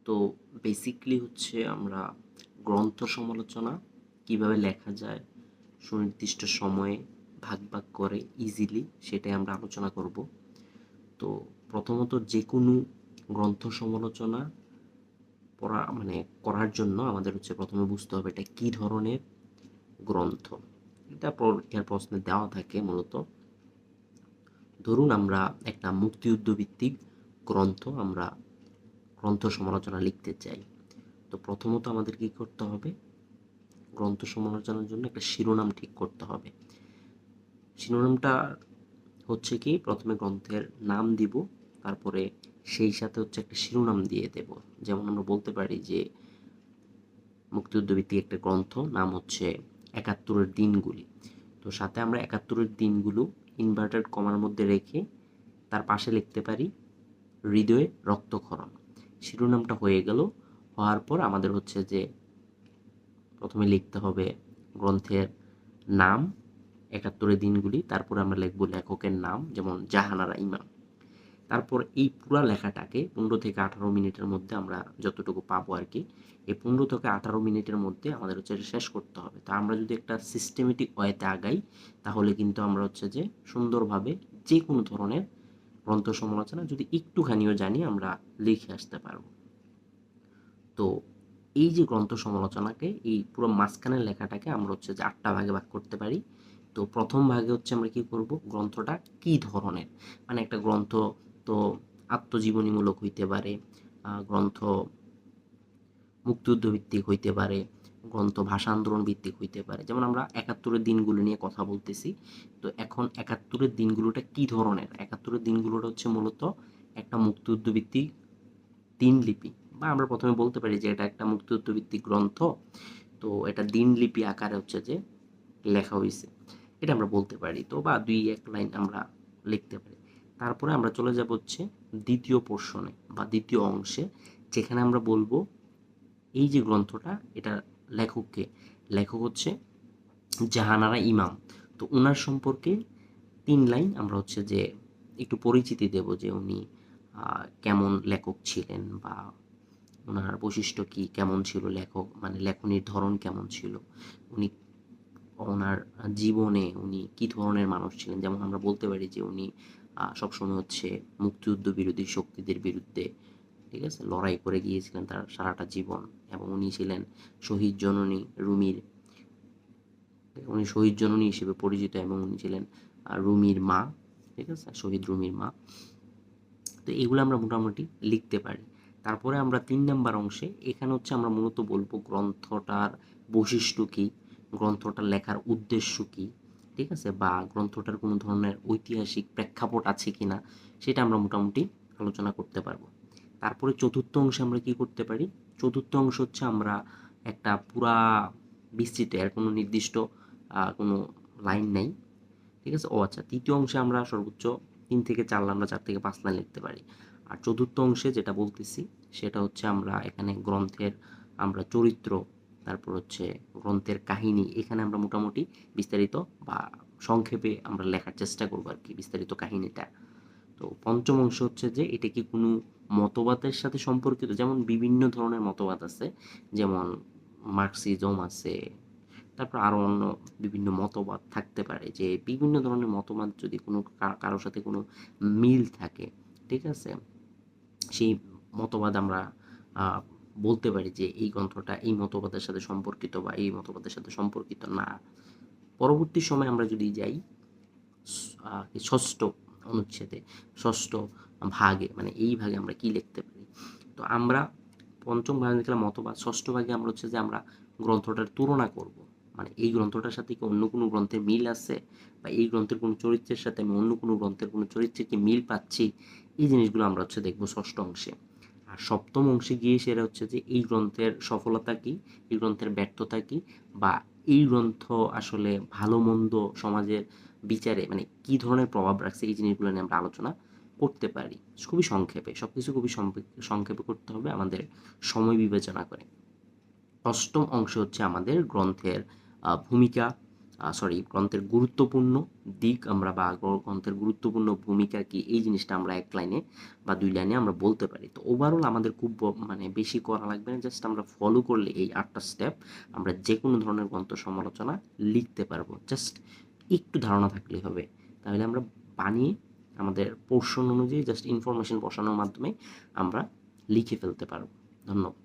তো বেসিকলি হচ্ছে আমরা গ্রন্থ সমালোচনা কিভাবে লেখা যায় সুনির্দিষ্ট সময়ে ভাগ ভাগ করে ইজিলি সেটাই আমরা আলোচনা করব। তো প্রথমত যে কোনো গ্রন্থ সমালোচনা করার জন্য আমাদের হচ্ছে প্রথমে বুঝতে হবে এটা কী ধরনের গ্রন্থ। এটা পরীক্ষার প্রশ্নে দেওয়া থাকে মূলত। ধরুন আমরা একটা মুক্তিযুদ্ধ ভিত্তিক গ্রন্থ সমালোচনা লিখতে চাই। তো প্রথমত আমাদের কি করতে হবে, গ্রন্থ সমালোচনার জন্য একটা শিরোনাম ঠিক করতে হবে। শিরোনামটা হচ্ছে কি, প্রথমে গ্রন্থের নাম দিব, তারপরে সেই সাথে হচ্ছে একটা শিরোনাম দিয়ে দেব। যেমন আমরা বলতে পারি যে মুক্তিযুদ্ধ ভিত্তিক একটা গ্রন্থ নাম হচ্ছে একাত্তরের দিনগুলি। তো সাথে আমরা একাত্তরের দিনগুলো ইনভার্টেড কমার মধ্যে রেখে তার পাশে লিখতে পারি হৃদয়ে রক্তক্ষরণ। শিরোনামটা হয়ে গেল। হওয়ার পর আমাদের হচ্ছে যে প্রথমে লিখতে হবে গ্রন্থের নাম, একাত্তরের দিনগুলি, তারপরে আমরা লিখব লেখকের নাম, যেমন জাহানারা ইমাম। তারপর এই পুরো লেখাটাকে 15 থেকে 18 মিনিটের মধ্যে আমরা যতটুকু পাবো আর কি, এই 15 থেকে 18 মিনিটের মধ্যে আমাদের হচ্ছে শেষ করতে হবে। তা আমরা যদি একটা সিস্টেমেটিক ওয়েতে আগাই তাহলে কিন্তু আমরা হচ্ছে যে সুন্দরভাবে যে কোনো ধরনের গ্রন্থ সমালোচনা যদি একটুখানিও জানি আমরা লিখে আসতে পারবো। তো এই যে গ্রন্থ সমালোচনাকে, এই পুরো মাঝখানের লেখাটাকে আমরা হচ্ছে যে 8টা ভাগে ভাগ করতে পারি। তো প্রথম ভাগে হচ্ছে আমরা কি করব, গ্রন্থটা কি ধরনের, মানে একটা গ্রন্থ তো আত্মজীবনীমূলক হইতে পারে, গ্রন্থ মুক্তিযুদ্ধ ভিত্তিক হইতে পারে, গ্রন্থ ভাষা আন্দোলন ভিত্তিক হইতে পারে। যেমন আমরা একাত্তরের দিনগুলো নিয়ে কথা বলতেছি। তো এখন একাত্তরের দিনগুলোটা কি ধরনের, একাত্তরের দিনগুলোটা হচ্ছে মূলত একটা মুক্তিযুদ্ধ ভিত্তিক দিনলিপি, বা আমরা প্রথমে বলতে পারি যে এটা একটা মুক্তিযুদ্ধ ভিত্তিক গ্রন্থ। তো এটা দিনলিপি আকারে হচ্ছে যে লেখা হয়েছে, এটা আমরা বলতে পারি। তো বা দুই এক লাইন আমরা লিখতে পারি। তারপরে আমরা চলে যাব হচ্ছে দ্বিতীয় পোর্শনে বা দ্বিতীয় অংশে, যেখানে আমরা বলবো এই যে গ্রন্থটা, এটা লেখককে, লেখক হচ্ছে জাহানারা ইমাম। তো ওনার সম্পর্কে 3 লাইন আমরা হচ্ছে যে একটু পরিচিতি দেব, যে উনি কেমন লেখক ছিলেন, বা ওনার বৈশিষ্ট্য কি, কেমন ছিল লেখক, মানে লেখনির ধরন কেমন ছিল, উনি ওনার জীবনে উনি কি ধরনের মানুষ ছিলেন। যেমন আমরা বলতে পারি যে উনি সবসময় হচ্ছে মুক্তিযুদ্ধ বিরোধী শক্তিদের বিরুদ্ধে, ঠিক আছে, লড়াই করে গিয়েছিলেন তার সারাটা জীবন। এবং উনি ছিলেন শহীদ জননী রুমির, উনি শহীদ জননী হিসেবে পরিচিত, এবং উনি ছিলেন রুমির মা, ঠিক আছে, শহীদ রুমির মা। তো এগুলো আমরা মোটামুটি লিখতে পারি। তারপরে আমরা 3 নাম্বার অংশে, এখানে হচ্ছে আমরা মূলত বলবো গ্রন্থটার বৈশিষ্ট্য কী, গ্রন্থটার লেখার উদ্দেশ্য কী, ঠিক আছে, বা গ্রন্থটার কোনো ধরনের ঐতিহাসিক প্রেক্ষাপট আছে কি না, সেটা আমরা মোটামুটি আলোচনা করতে পারবো। তারপরে চতুর্থ অংশে আমরা কি করতে পারি, চতুর্থ অংশ হচ্ছে আমরা একটা পুরা বিস্তৃত, এর কোনো নির্দিষ্ট কোনো লাইন নাই, ঠিক আছে। ও আচ্ছা, তৃতীয় অংশে আমরা সর্বোচ্চ 3 থেকে 4 লাইন, আমরা 4 থেকে 5 লাইন লিখতে পারি। আর চতুর্থ অংশে যেটা বলতেছি সেটা হচ্ছে আমরা এখানে গ্রন্থের আমরা চরিত্র, তারপর হচ্ছে গ্রন্থের কাহিনী, এখানে আমরা মোটামুটি বিস্তারিত বা সংক্ষেপে আমরা লেখার চেষ্টা করবো আর কি, বিস্তারিত কাহিনীটা। তো পঞ্চম অংশ হচ্ছে যে এটা কি কোনো মতবাদের সাথে সম্পর্কিত, যেমন বিভিন্ন ধরনের মতবাদ আছে, যেমন মার্কসিজম আছে, তারপর আরও অন্য বিভিন্ন মতবাদ থাকতে পারে, যে বিভিন্ন ধরনের মতবাদ যদি কোনো কারোর সাথে কোনো মিল থাকে, ঠিক আছে, সেই মতবাদ আমরা আহ, বলতে পারি যে এই গ্রন্থটা এই মতবাদের সাথে সম্পর্কিত বা এই মতবাদের সাথে সম্পর্কিত না। পরবর্তী সময় আমরা যদি যাই ষষ্ঠ অনুচ্ছেদে, ষষ্ঠ ভাগে, মানে এই ভাগে আমরা কি লিখতে পারি। তো আমরা পঞ্চম ভাগে দেখলাম মতবাদ, ষষ্ঠ ভাগে আমরা হচ্ছে যে আমরা গ্রন্থটার তুলনা করব, মানে এই গ্রন্থটার সাথে কি অন্য কোনো গ্রন্থের মিল আছে, বা এই গ্রন্থের কোনো চরিত্রের সাথে আমি অন্য কোনো গ্রন্থের কোনো চরিত্রের কি মিল পাচ্ছি, এই জিনিসগুলো আমরা হচ্ছে দেখবো ষষ্ঠ অংশে। আর সপ্তম অংশে গিয়ে সেটা হচ্ছে যে এই গ্রন্থের সফলতা কি, এই গ্রন্থের ব্যর্থতা কি, বা এই গ্রন্থ আসলে ভালো মন্দ সমাজের বিচারে মানে কি ধরনের প্রভাব রাখছে, এই জিনিসগুলো নিয়ে আমরা আলোচনা করতে পারি খুবই সংক্ষেপে। সব কিছু খুবই সংক্ষেপে করতে হবে আমাদের সময় বিবেচনা করে। অষ্টম অংশ হচ্ছে আমাদের গ্রন্থের ভূমিকা, গ্রন্থের গুরুত্বপূর্ণ দিক আমরা বা গ্রন্থের গুরুত্বপূর্ণ ভূমিকা কি এই জিনিসটা আমরা 1 লাইনে বা 2 লাইনে আমরা বলতে পারি। তো ওভারঅল আমাদের খুব মানে বেশি করা লাগবে না, জাস্ট আমরা ফলো করলে এই 8টা স্টেপ আমরা যেকোনো ধরনের গ্রন্থ সমালোচনা লিখতে পারবো। জাস্ট একটু ধারণা থাকলেই হবে। তাহলে আমরা বানিয়ে আমাদের পোর্শন অনুযায়ী জাস্ট ইনফরমেশন বসানোর মাধ্যমে আমরা লিখে ফেলতে পারবো। ধন্যবাদ।